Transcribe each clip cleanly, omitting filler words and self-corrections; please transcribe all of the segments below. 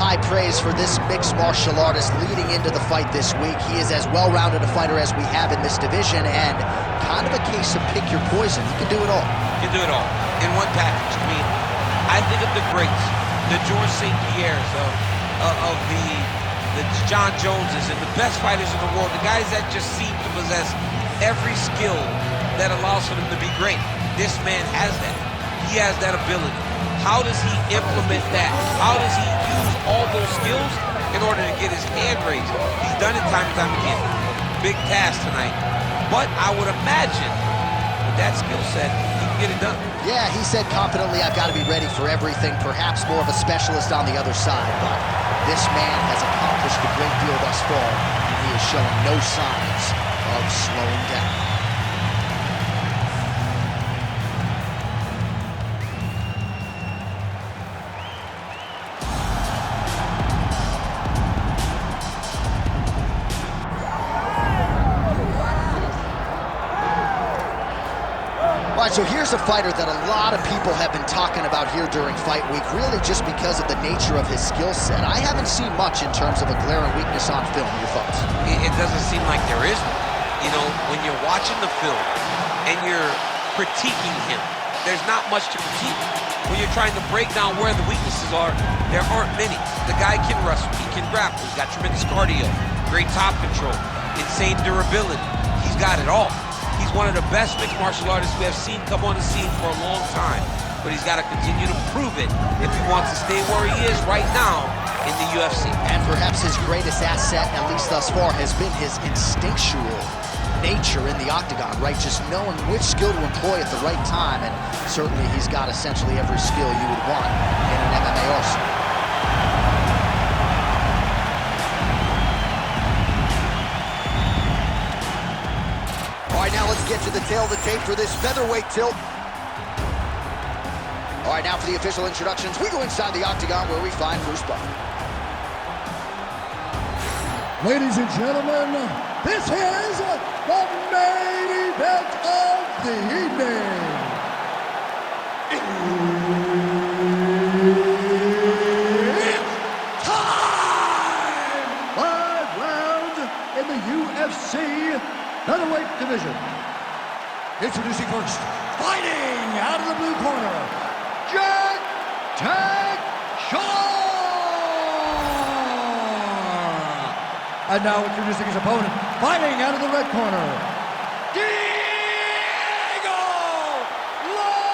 high praise for this mixed martial artist leading into the fight this week. He is as well-rounded a fighter as we have in this division, and kind of a case of pick your poison. He can do it all. He can do it all in one package. I mean, I think of the greats, the George St. Pierres of the John Joneses and the best fighters in the world, the guys that just seem to possess every skill that allows for them to be great. This man has that. He has that ability. How does he implement that? How does he use all those skills in order to get his hand raised? He's done it time and time again. Big task tonight. But I would imagine with that skill set, he can get it done. Yeah, he said confidently, I've got to be ready for everything, perhaps more of a specialist on the other side. But this man has accomplished a great deal thus far, and he is showing no signs of slowing down. All right, so here's a fighter that a lot of people have been talking about here during fight week, really just because of the nature of his skill set. I haven't seen much in terms of a glaring weakness on film. Your thoughts? It doesn't seem like there is one. You know, when you're watching the film and you're critiquing him, there's not much to critique. When you're trying to break down where the weaknesses are, there aren't many. The guy can wrestle, he can grapple, he's got tremendous cardio, great top control, insane durability. He's got it all. He's one of the best mixed martial artists we have seen come on the scene for a long time. But he's got to continue to prove it if he wants to stay where he is right now in the UFC. And perhaps his greatest asset, at least thus far, has been his instinctual nature in the octagon, right? Just knowing which skill to employ at the right time. And certainly he's got essentially every skill you would want in an MMA arsenal. All right, now let's get to the tail of the tape for this featherweight tilt. All right, now for the official introductions, we go inside the octagon where we find Bruce Buffer. Ladies and gentlemen, this is the main event of the evening. It's time! 5 rounds in the UFC featherweight division. Introducing first, fighting out of the blue corner, Jack Tag Shaw! And now introducing his opponent, fighting out of the red corner, Diego Lopes!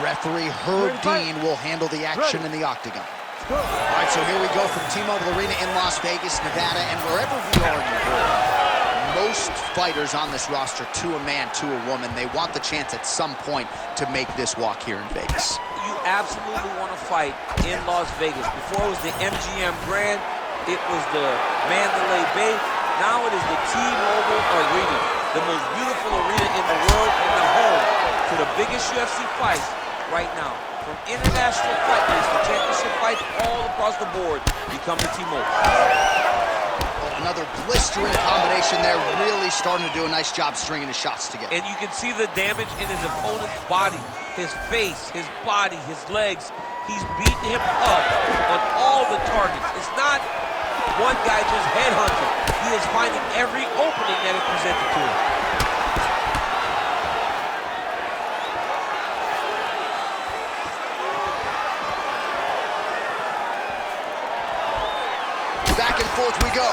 Referee Herb Dean will handle the action in the octagon. All right, so here we go from T-Mobile Arena in Las Vegas, Nevada, and wherever we are in the world, most fighters on this roster, to a man, to a woman, they want the chance at some point to make this walk here in Vegas. You absolutely want to fight in Las Vegas. Before it was the MGM Grand, it was the Mandalay Bay. Now it is the T-Mobile Arena, the most beautiful arena in the world and the home to the biggest UFC fights right now. From international fight nights to championship fights all across the board, you come to T-Mobile. Another blistering combination there, really starting to do a nice job stringing the shots together. And you can see the damage in his opponent's body, his face, his body, his legs. He's beating him up on all the targets. It's not one guy just headhunting. He is finding every opening that is presented to him. Back and forth we go.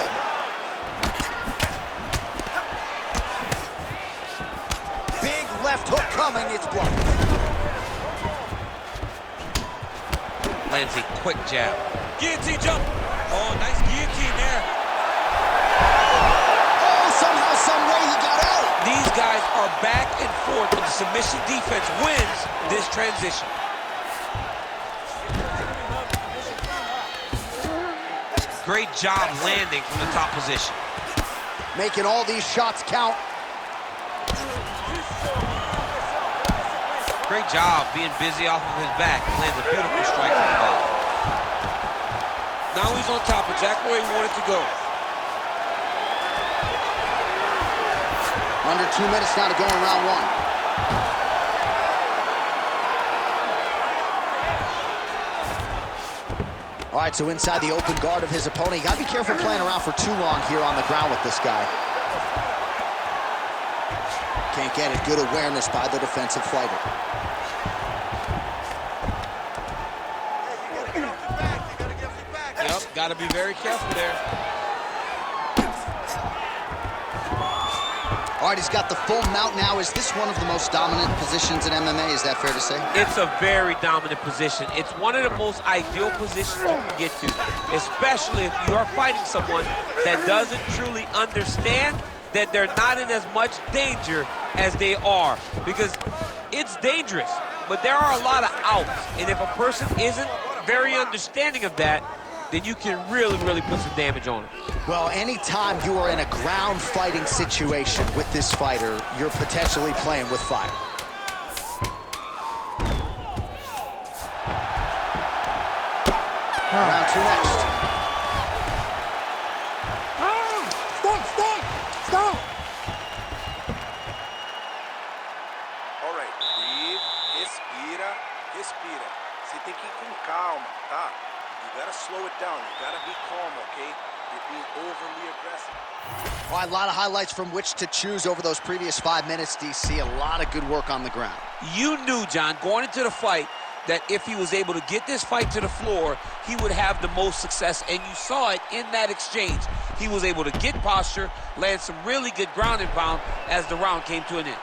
Big left hook coming, it's blocked. Lands a quick jab. Guillotine jump. Oh, nice guillotine there. Oh, somehow, some way he got out. These guys are back and forth, but the submission defense wins this transition. Great job landing from the top position. Making all these shots count. Great job being busy off of his back. Lands a beautiful strike from the bottom. Now he's on top of Jack where he wanted to go. Under 2 minutes now to go in round one. All right, so inside the open guard of his opponent. You gotta be careful playing around for too long here on the ground with this guy. Can't get it. Good awareness by the defensive fighter. Yep, gotta be very careful there. All right, he's got the full mount now. Is this one of the most dominant positions in MMA? Is that fair to say? It's a very dominant position. It's one of the most ideal positions you can get to, especially if you are fighting someone that doesn't truly understand that they're not in as much danger as they are, because it's dangerous, but there are a lot of outs, and if a person isn't very understanding of that, then you can really put some damage on it. Well, anytime you are in a ground fighting situation with this fighter, you're potentially playing with fire. Round two next. Stop! All right, breathe, respira. Você tem que ir com calma, tá? You gotta slow it down. You gotta be calm, okay? You're being overly aggressive. Well, a lot of highlights from which to choose over those previous 5 minutes, DC. A lot of good work on the ground. You knew, John, going into the fight, that if he was able to get this fight to the floor, he would have the most success, and you saw it in that exchange. He was able to get posture, land some really good ground and pound as the round came to an end.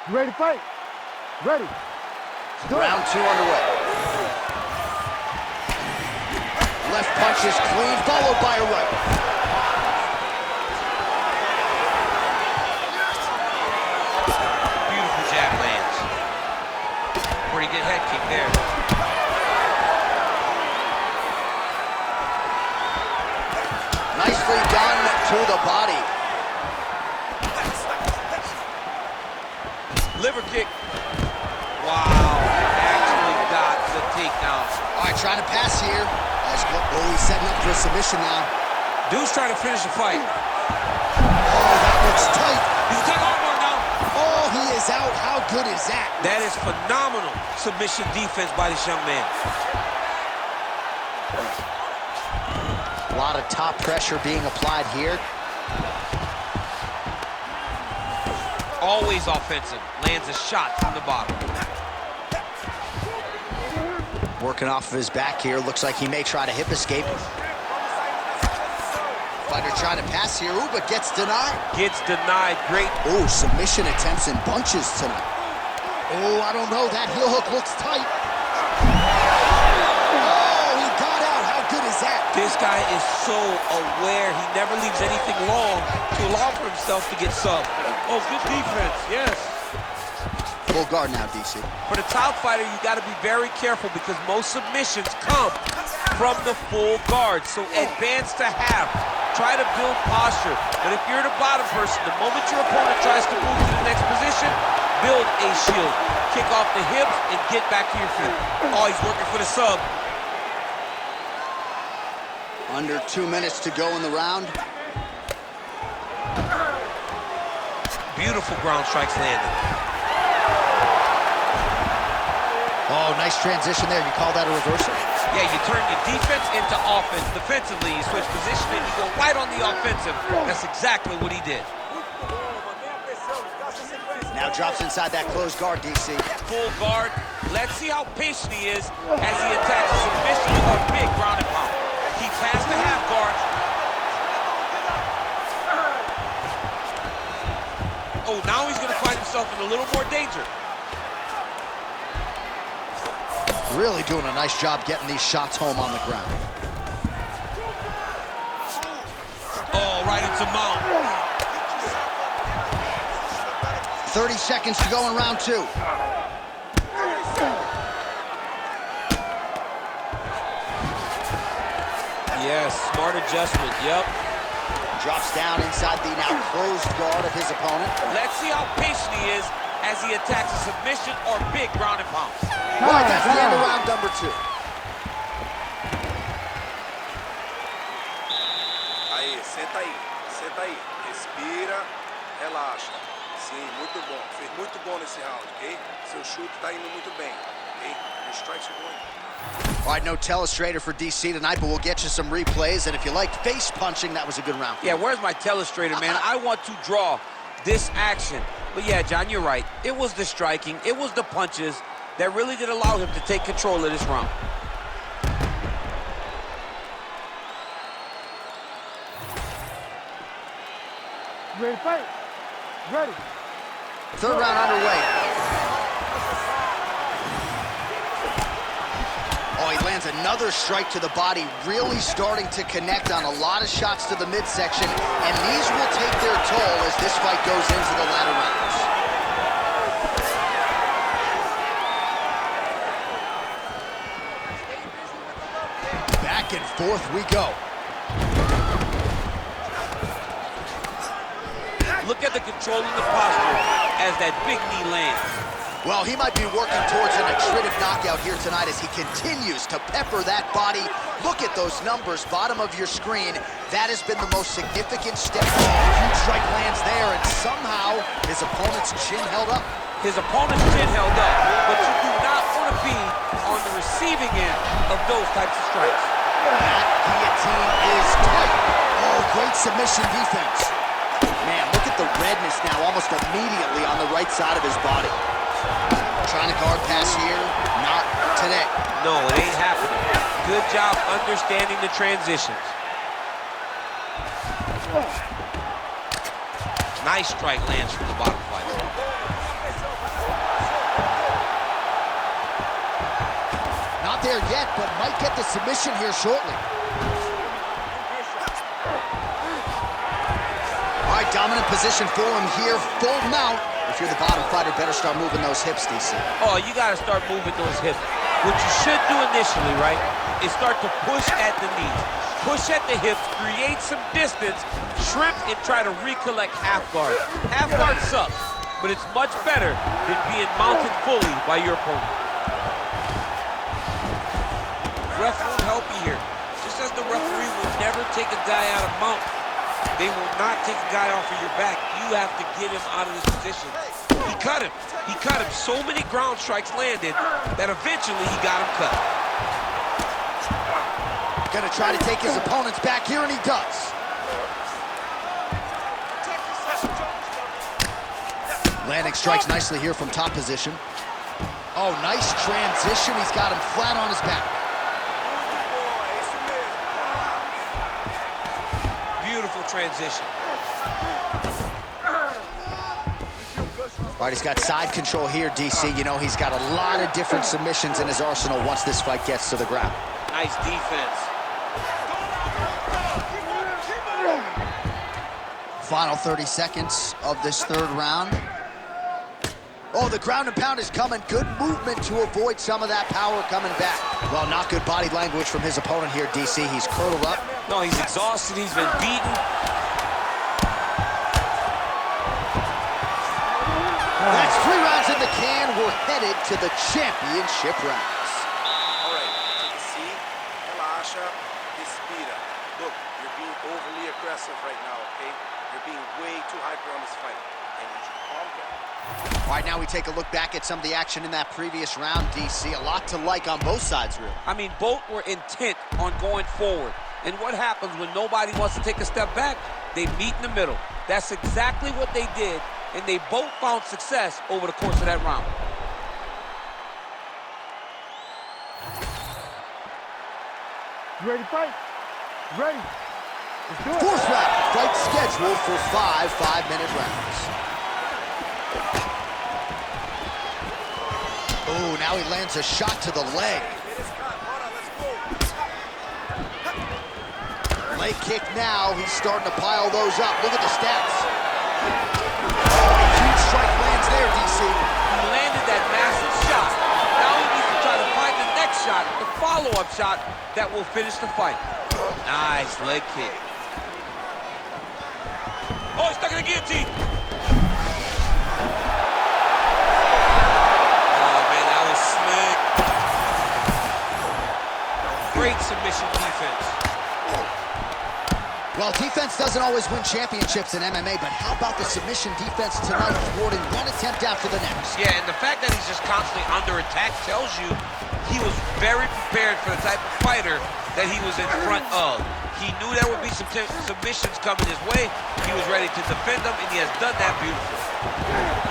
You ready to fight? Ready. Round two underway. Left punch is clean, followed by a right. Beautiful jab lands. Pretty good head kick there. Nicely done to the body. Liver kick. Wow, actually got the takedown. All right, trying to pass here. Oh, he's setting up for a submission now. Dude's trying to finish the fight. Oh, that looks tight. He's taking armbar now. Oh, he is out. How good is that? That is phenomenal submission defense by this young man. A lot of top pressure being applied here. Always offensive. Lands a shot from the bottom. Working off of his back here. Looks like he may try to hip escape. Fighter trying to pass here. Ooh, but gets denied. Gets denied. Great. Ooh, submission attempts in bunches tonight. Oh, I don't know. That heel hook looks tight. Oh, he got out. How good is that? This guy is so aware. He never leaves anything long to allow for himself to get subbed. Oh, good defense. Yes. Full guard now, DC. For the top fighter, you got to be very careful because most submissions come from the full guard. So advance to half. Try to build posture. But if you're the bottom person, the moment your opponent tries to move to the next position, build a shield. Kick off the hips and get back to your feet. Oh, he's working for the sub. Under 2 minutes to go in the round. Beautiful ground strikes landed. Oh, nice transition there. You call that a reversal? Yeah, you turn your defense into offense. Defensively, you switch position and you go right on the offensive. That's exactly what he did. Now drops inside that closed guard, DC. Full guard. Let's see how patient he is as he attacks a submission or big ground and pound. He passed the half guard. Oh, now he's going to find himself in a little more danger. Really doing a nice job getting these shots home on the ground. Oh, right into mount. 30 seconds to go in round two. Yes, smart adjustment, yep. Drops down inside the now closed guard of his opponent. Let's see how patient he is as he attacks a submission or big ground and pound. All right, that's the end of round number two. Aí, senta aí. Respira, relaxa. Sim, muito bom. Fez muito bom nesse round, ok? Seu chute tá indo muito bem. okay? Your strikes are going. All right, no telestrator for DC tonight, but we'll get you some replays. And if you like face punching, that was a good round. Yeah, where's my telestrator, man? I want to draw this action. But yeah, John, you're right. It was the striking, it was the punches that really did allow him to take control of this round. Ready to fight? Ready. Third round underway. Oh, he lands another strike to the body, really starting to connect on a lot of shots to the midsection, and these will take their toll as this fight goes into the latter rounds. Back and forth we go. Look at the control of the posture as that big knee lands. Well, he might be working towards an attritive knockout here tonight as he continues to pepper that body. Look at those numbers, bottom of your screen. That has been the most significant step. Huge strike lands there, and somehow his opponent's chin held up. His opponent's chin held up, but you do not want to be on the receiving end of those types of strikes. That guillotine is tight. Oh, great submission defense. Man, look at the redness now almost immediately on the right side of his body. Trying to guard pass here, not today. No, it ain't happening. Good job understanding the transitions. Nice strike lands from the bottom fighter. Not there yet, but might get the submission here shortly. All right, dominant position for him here, full mount. If you're the bottom fighter, better start moving those hips, DC. Oh, you got to start moving those hips. What you should do initially, right, is start to push at the knees. Push at the hips, create some distance, shrimp, and try to recollect half guard. Half guard sucks, but it's much better than being mounted fully by your opponent. Ref won't help you here. Just as the referee will never take a guy out of mount, they will not take a guy off of your back. You have to get him out of this position. He cut him. He cut him. So many ground strikes landed that eventually he got him cut. Gonna try to take his opponents back here, and he does. Landing strikes nicely here from top position. Oh, nice transition. He's got him flat on his back. Beautiful transition. All right, he's got side control here, DC. You know, he's got a lot of different submissions in his arsenal once this fight gets to the ground. Nice defense. Final 30 seconds of this third round. Oh, the ground and pound is coming. Good movement to avoid some of that power coming back. Well, not good body language from his opponent here, DC. He's curled up. No, he's exhausted. He's been beaten. That's 3 rounds in the can. We're headed to the championship rounds. All right, take a seat. Relaxa. Respira. Look, you're being overly aggressive right now, okay? You're being way too hyper on this fight. I need you to calm down. All right, now we take a look back at some of the action in that previous round, DC. A lot to like on both sides, really. I mean, both were intent on going forward. And what happens when nobody wants to take a step back? They meet in the middle. That's exactly what they did, and they both found success over the course of that round. You ready to fight? Ready. Let's do it. Fourth round, fight scheduled for 5 5-minute rounds. Oh, now he lands a shot to the leg. Leg kick now. He's starting to pile those up. Look at the stats. Oh, a huge strike lands there, DC. He landed that massive shot. Now he needs to try to find the next shot, the follow-up shot that will finish the fight. Nice leg kick. Oh, he's stuck in the guillotine. Oh, man, that was slick. Great submission defense. Well, defense doesn't always win championships in MMA, but how about the submission defense tonight, thwarting one attempt after the next? Yeah, and the fact that he's just constantly under attack tells you he was very prepared for the type of fighter that he was in front of. He knew there would be some submissions coming his way. He was ready to defend them, and he has done that beautifully.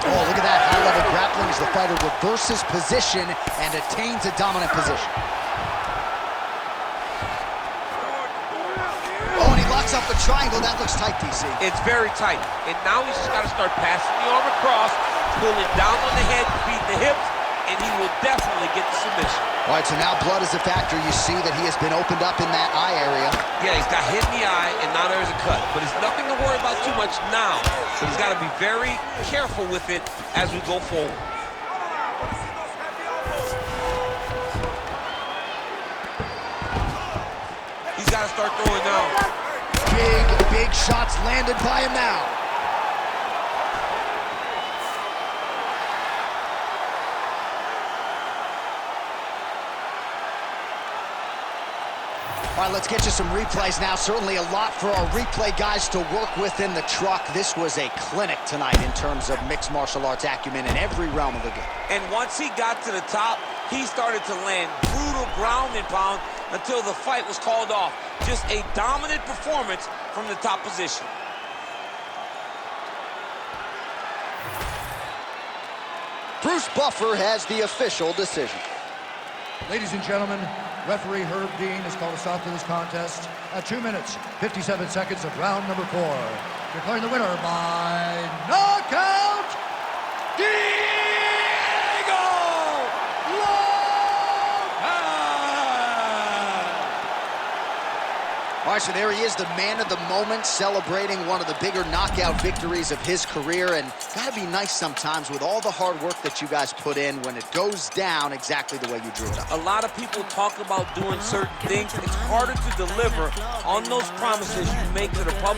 Oh, look at that high-level grappling as the fighter reverses position and attains a dominant position. Oh, and he locks up the triangle. That looks tight, DC. It's very tight. And now he's just got to start passing the arm across, pulling down on the head, feeding the hips, and he will definitely get the submission. All right, so now blood is a factor. You see that he has been opened up in that eye area. Yeah, he's got hit in the eye, and now there's a cut. But it's nothing to worry about too much now. But he's got to be very careful with it as we go forward. He's got to start throwing now. Big shots landed by him now. All right, let's get you some replays now. Certainly a lot for our replay guys to work with in the truck. This was a clinic tonight in terms of mixed martial arts acumen in every realm of the game. And once he got to the top, he started to land brutal ground and pound until the fight was called off. Just a dominant performance from the top position. Bruce Buffer has the official decision. Ladies and gentlemen, referee Herb Dean has called a stop to this contest at 2 minutes, 57 seconds of round number 4. Declaring the winner by knockout, Diego Lopes! All right, so there he is, the man of the moment, celebrating one of the bigger knockout victories of his career. And gotta be nice sometimes with all the hard work that you guys put in when it goes down exactly the way you drew it up. A lot of people talk about doing certain things. It's harder to deliver on those promises you make to the public.